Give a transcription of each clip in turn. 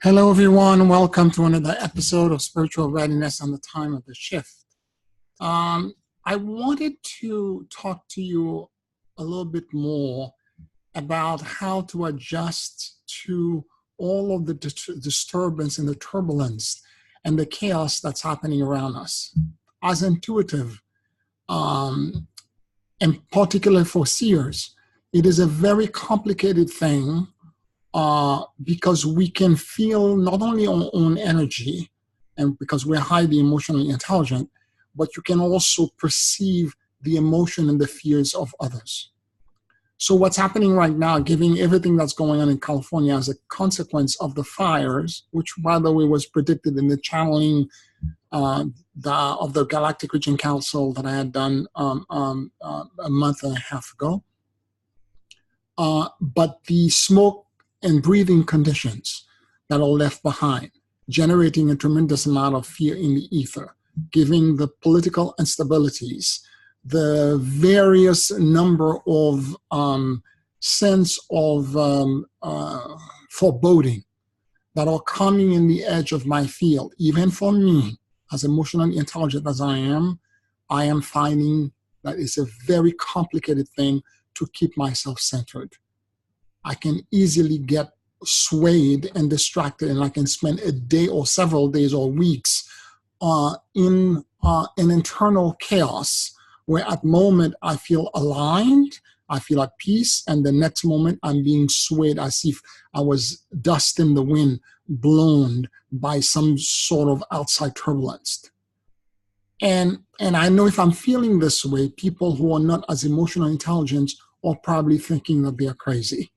Hello, everyone. Welcome to another episode of Spiritual Readiness on the Time of the Shift. I wanted to talk to you a little bit more about how to adjust to all of the disturbance and the turbulence and the chaos that's happening around us. As intuitive, and particularly for seers, it is a very complicated thing because we can feel not only our own energy, and because we're highly emotionally intelligent, but you can also perceive the emotion and the fears of others. So what's happening right now, given everything that's going on in California as a consequence of the fires, which by the way was predicted in the channeling of the Galactic Region Council that I had done a month and a half ago. But the smoke and breathing conditions that are left behind, generating a tremendous amount of fear in the ether, giving the political instabilities, the various number of sense of foreboding that are coming in the edge of my field. Even for me, as emotionally intelligent as I am finding that it's a very complicated thing to keep myself centered. I can easily get swayed and distracted, and I can spend a day or several days or weeks in an internal chaos where at moment I feel aligned, I feel at peace, and the next moment I'm being swayed as if I was dust in the wind, blown by some sort of outside turbulence. And I know if I'm feeling this way, people who are not as emotionally intelligent are probably thinking that they are crazy,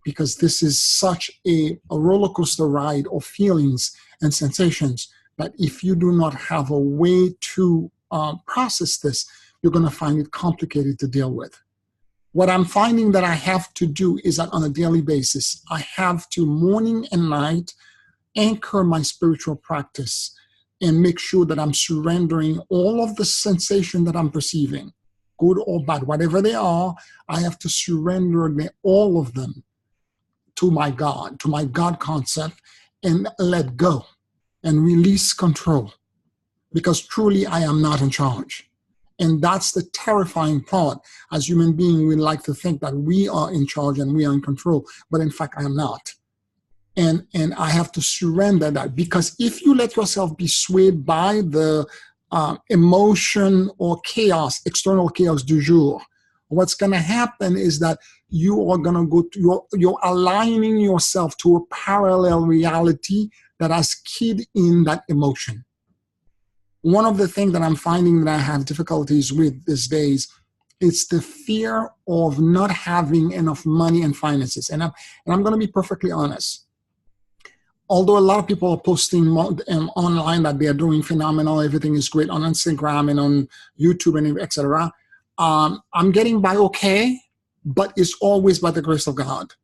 because this is such a roller coaster ride of feelings and sensations that if you do not have a way to process this, you're going to find it complicated to deal with. What I'm finding that I have to do is that on a daily basis, I have to morning and night anchor my spiritual practice and make sure that I'm surrendering all of the sensation that I'm perceiving, good or bad, whatever they are. I have to surrender all of them to my God concept, and let go and release control, because truly I am not in charge. And that's the terrifying part. As human beings, we like to think that we are in charge and we are in control, but in fact I am not. And I have to surrender that, because if you let yourself be swayed by the emotion or chaos, external chaos du jour, what's going to happen is that you are going to go to, you're aligning yourself to a parallel reality that has keyed in that emotion. One of the things that I'm finding that I have difficulties with these days is the fear of not having enough money and finances. And I'm going to be perfectly honest. Although a lot of people are posting online that they are doing phenomenal, everything is great on Instagram and on YouTube and etc., I'm getting by okay, but it's always by the grace of God.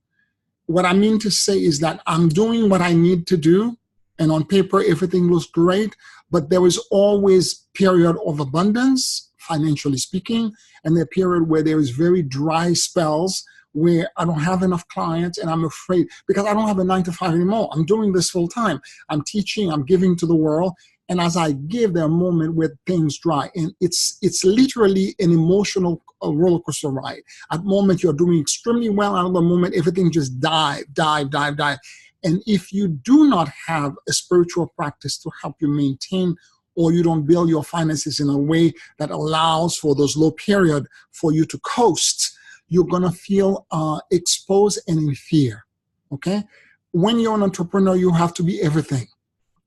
What I mean to say is that I'm doing what I need to do, and on paper everything looks great, but there is always period of abundance, financially speaking, and the period where there is very dry spells where I don't have enough clients, and I'm afraid because I don't have a 9-to-5 anymore. I'm doing this full time. I'm teaching, I'm giving to the world. And as I give, there are moments where things dry. And it's literally an emotional roller coaster ride. At moment, you're doing extremely well. At the moment, everything just dive. And if you do not have a spiritual practice to help you maintain, or you don't build your finances in a way that allows for those low periods for you to coast, you're going to feel exposed and in fear, okay? When you're an entrepreneur, you have to be everything.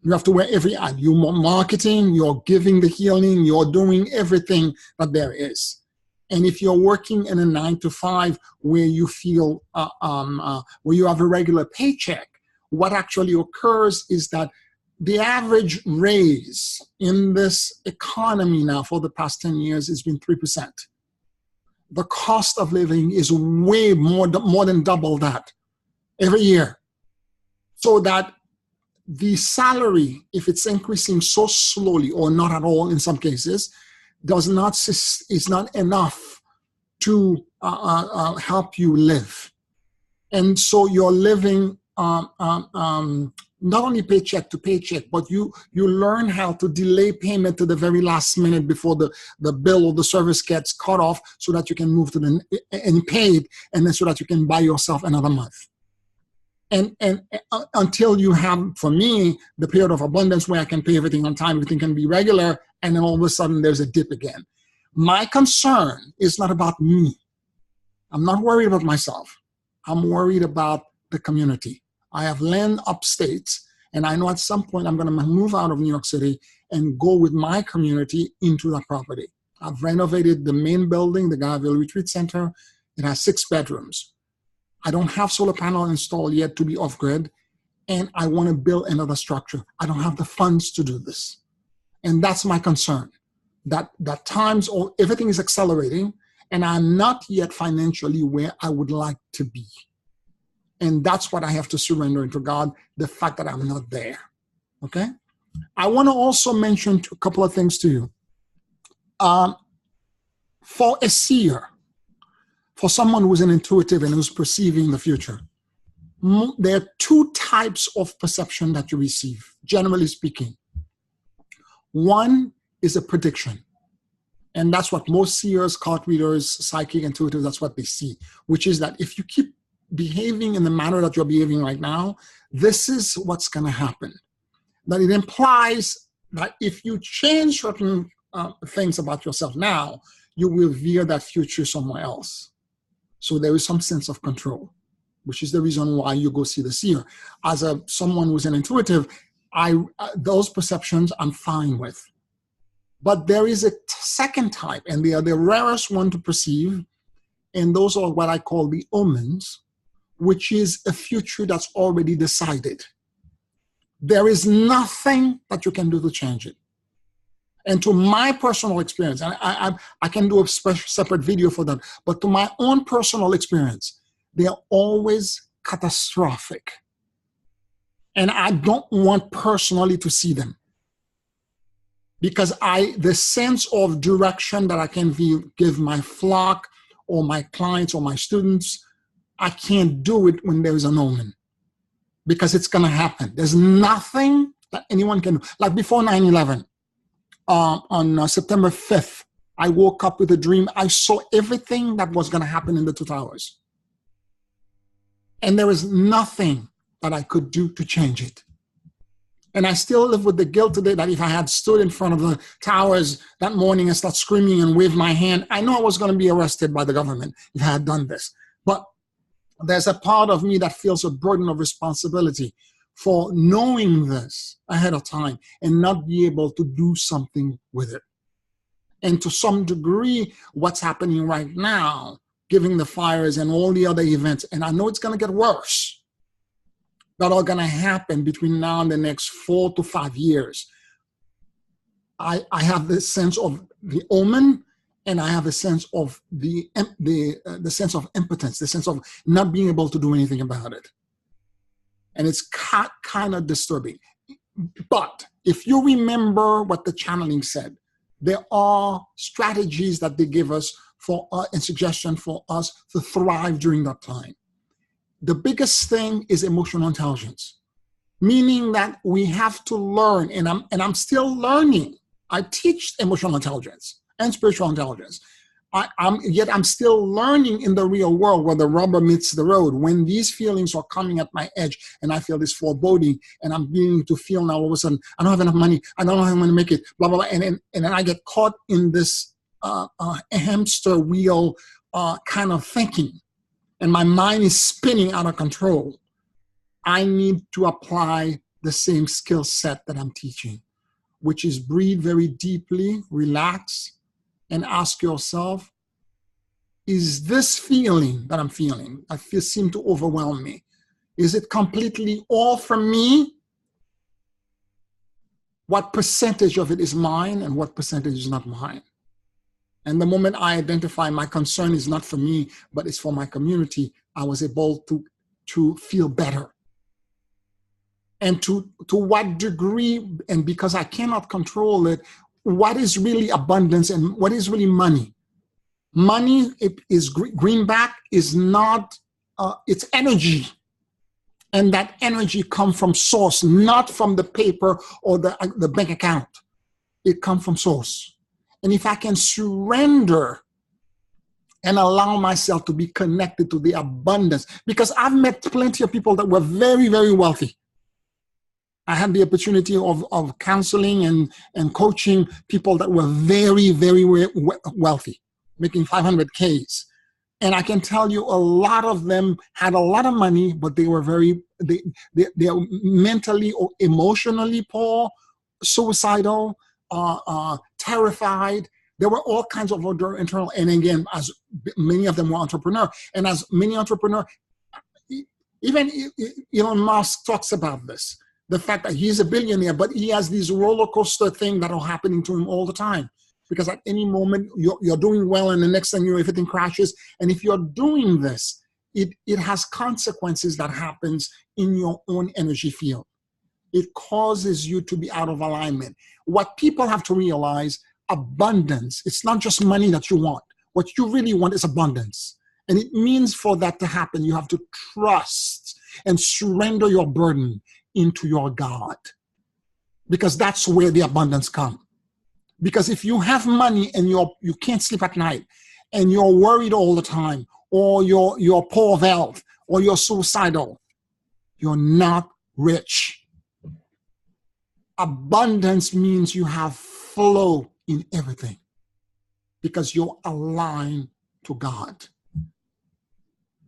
You have to wear every ad. You're marketing, you're giving the healing, you're doing everything that there is. And if you're working in a 9-to-5 where you feel, where you have a regular paycheck, what actually occurs is that the average raise in this economy now for the past 10 years has been 3%. The cost of living is way more than double that every year. So that the salary, if it's increasing so slowly or not at all in some cases, is not enough to help you live. And so you're living not only paycheck to paycheck, but you learn how to delay payment to the very last minute before the bill or the service gets cut off, so that you can move to the and pay it, and then so that you can buy yourself another month. And until you have, for me, the period of abundance where I can pay everything on time, everything can be regular, and then all of a sudden there's a dip again. My concern is not about me. I'm not worried about myself. I'm worried about the community. I have land upstate, and I know at some point I'm going to move out of New York City and go with my community into that property. I've renovated the main building, the Garville Retreat Center. It has 6 bedrooms. I don't have solar panel installed yet to be off-grid, and I want to build another structure. I don't have the funds to do this. And that's my concern, that times everything is accelerating, and I'm not yet financially where I would like to be. And that's what I have to surrender to God, the fact that I'm not there, okay? I want to also mention a couple of things to you. For a seer, for someone who's an intuitive and who's perceiving the future, there are 2 types of perception that you receive, generally speaking. One is a prediction. And that's what most seers, card readers, psychic, intuitive, that's what they see, which is that if you keep behaving in the manner that you're behaving right now, this is what's going to happen. That it implies that if you change certain things about yourself now, you will veer that future somewhere else. So there is some sense of control, which is the reason why you go see the seer. As someone who's an intuitive, those perceptions I'm fine with. But there is a second type, and they are the rarest one to perceive, and those are what I call the omens, which is a future that's already decided. There is nothing that you can do to change it. And to my personal experience, and I can do a separate video for that, but to my own personal experience, they are always catastrophic. And I don't want personally to see them. Because the sense of direction that I can give my flock or my clients or my students, I can't do it when there is an omen. Because it's going to happen. There's nothing that anyone can do. Like before 9/11, on September 5th, I woke up with a dream. I saw everything that was going to happen in the 2 towers. And there was nothing that I could do to change it. And I still live with the guilt today that if I had stood in front of the towers that morning and started screaming and waved my hand, I know I was going to be arrested by the government if I had done this. But there's a part of me that feels a burden of responsibility for knowing this ahead of time and not be able to do something with it. And to some degree, what's happening right now, given the fires and all the other events, and I know it's going to get worse, that are going to happen between now and the next 4 to 5 years. I have this sense of the omen, and I have a sense of the sense of impotence, the sense of not being able to do anything about it. And it's kind of disturbing. But if you remember what the channeling said, there are strategies that they give us and suggestions for us to thrive during that time. The biggest thing is emotional intelligence, meaning that we have to learn, and I'm still learning. I teach emotional intelligence and spiritual intelligence. I'm still learning in the real world where the rubber meets the road. When these feelings are coming at my edge and I feel this foreboding and I'm beginning to feel now all of a sudden, I don't have enough money, I don't know how I'm going to make it, blah, blah, blah. And then I get caught in this hamster wheel kind of thinking. And my mind is spinning out of control. I need to apply the same skill set that I'm teaching, which is breathe very deeply, relax, and ask yourself, is this feeling that I'm feeling, seem to overwhelm me, is it completely all from me? What percentage of it is mine and what percentage is not mine? And the moment I identify my concern is not for me, but it's for my community, I was able to feel better. And to what degree, and because I cannot control it, what is really abundance and what is really money? Money, it is greenback, is not, it's energy. And that energy comes from source, not from the paper or the bank account. It comes from source. And if I can surrender and allow myself to be connected to the abundance, because I've met plenty of people that were very, very wealthy. I had the opportunity of counseling and coaching people that were very, very wealthy, making 500Ks. And I can tell you a lot of them had a lot of money, but they were they're mentally or emotionally poor, suicidal, terrified. There were all kinds of internal, and again, as many of them were entrepreneurs. And as many entrepreneurs, even Elon Musk talks about this, the fact that he's a billionaire, but he has these roller coaster things that are happening to him all the time. Because at any moment, you're doing well, and the next thing you know, everything crashes. And if you're doing this, it has consequences that happens in your own energy field. It causes you to be out of alignment. What people have to realize, abundance, it's not just money that you want. What you really want is abundance. And it means for that to happen, you have to trust and surrender your burden into your God. Because that's where the abundance comes. Because if you have money and you can't sleep at night and you're worried all the time, or you're poor of health, or you're suicidal, you're not rich. Abundance means you have flow in everything because you're aligned to God.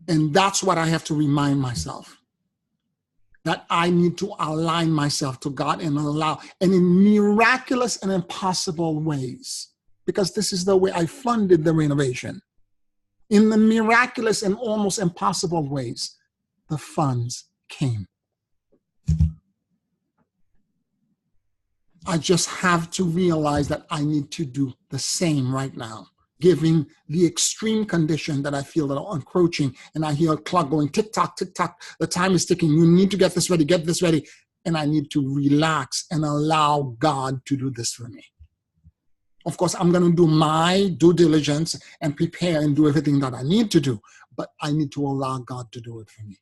And that's what I have to remind myself, that I need to align myself to God and allow, and in miraculous and impossible ways, because this is the way I funded the renovation. In the miraculous and almost impossible ways, the funds came. I just have to realize that I need to do the same right now, given the extreme condition that I feel that are encroaching, and I hear a clock going tick tock, tick tock. The time is ticking. You need to get this ready, and I need to relax and allow God to do this for me. Of course, I'm going to do my due diligence and prepare and do everything that I need to do, but I need to allow God to do it for me.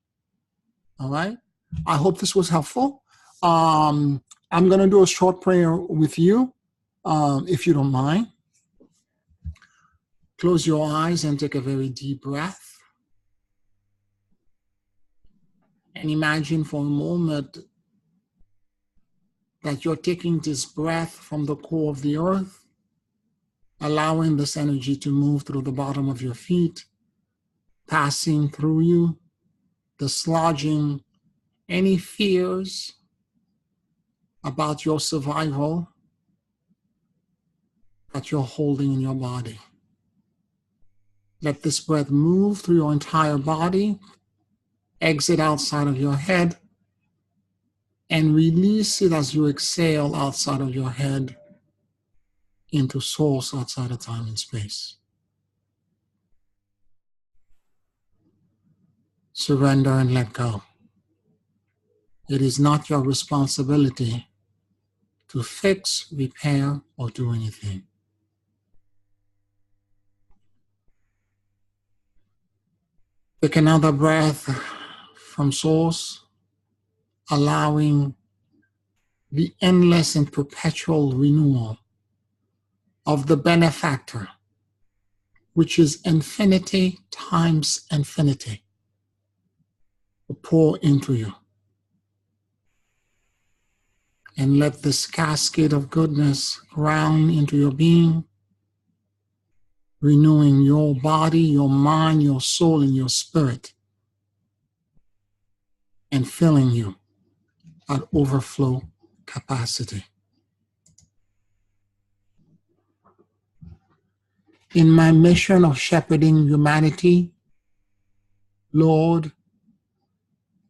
All right? I hope this was helpful. I'm going to do a short prayer with you, if you don't mind. Close your eyes and take a very deep breath. And imagine for a moment that you're taking this breath from the core of the earth, allowing this energy to move through the bottom of your feet, passing through you, dislodging any fears about your survival that you're holding in your body. Let this breath move through your entire body, exit outside of your head, and release it as you exhale outside of your head into source outside of time and space. Surrender and let go. It is not your responsibility to fix, repair, or do anything. Take another breath from source, allowing the endless and perpetual renewal of the benefactor, which is infinity times infinity, to pour into you. And let this cascade of goodness ground into your being, renewing your body, your mind, your soul, and your spirit, and filling you at overflow capacity. In my mission of shepherding humanity, Lord,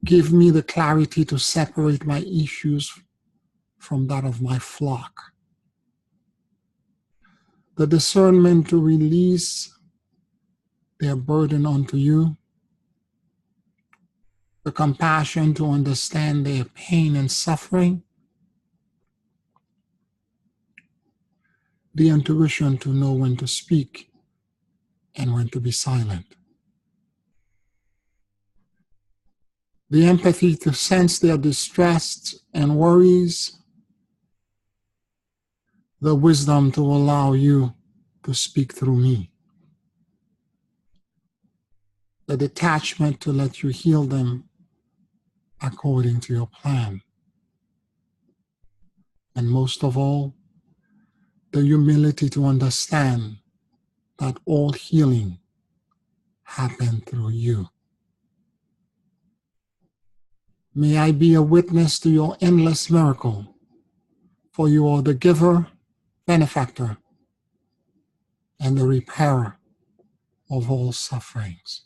give me the clarity to separate my issues from that of my flock, the discernment to release their burden onto you, the compassion to understand their pain and suffering, the intuition to know when to speak and when to be silent, the empathy to sense their distress and worries, the wisdom to allow you to speak through me, the detachment to let you heal them according to your plan, and most of all, the humility to understand that all healing happened through you. May I be a witness to your endless miracle, for you are the giver, benefactor, and the repairer of all sufferings.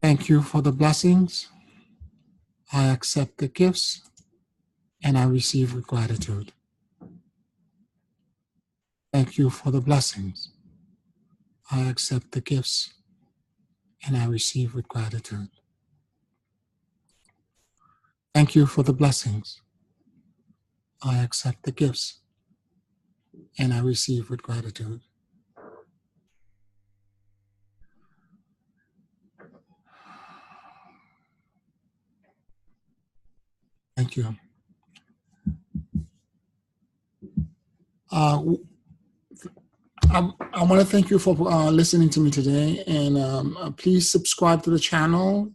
Thank you for the blessings. I accept the gifts, and I receive with gratitude. Thank you for the blessings. I accept the gifts, and I receive with gratitude. Thank you for the blessings. I accept the gifts, and I receive with gratitude. Thank you. I want to thank you for listening to me today, and please subscribe to the channel.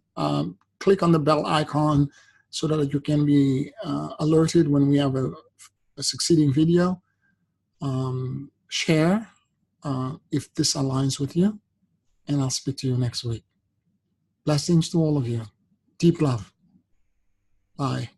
Click on the bell icon so that you can be alerted when we have a succeeding video. Share if this aligns with you, and I'll speak to you next week. Blessings to all of you. Deep love. Bye.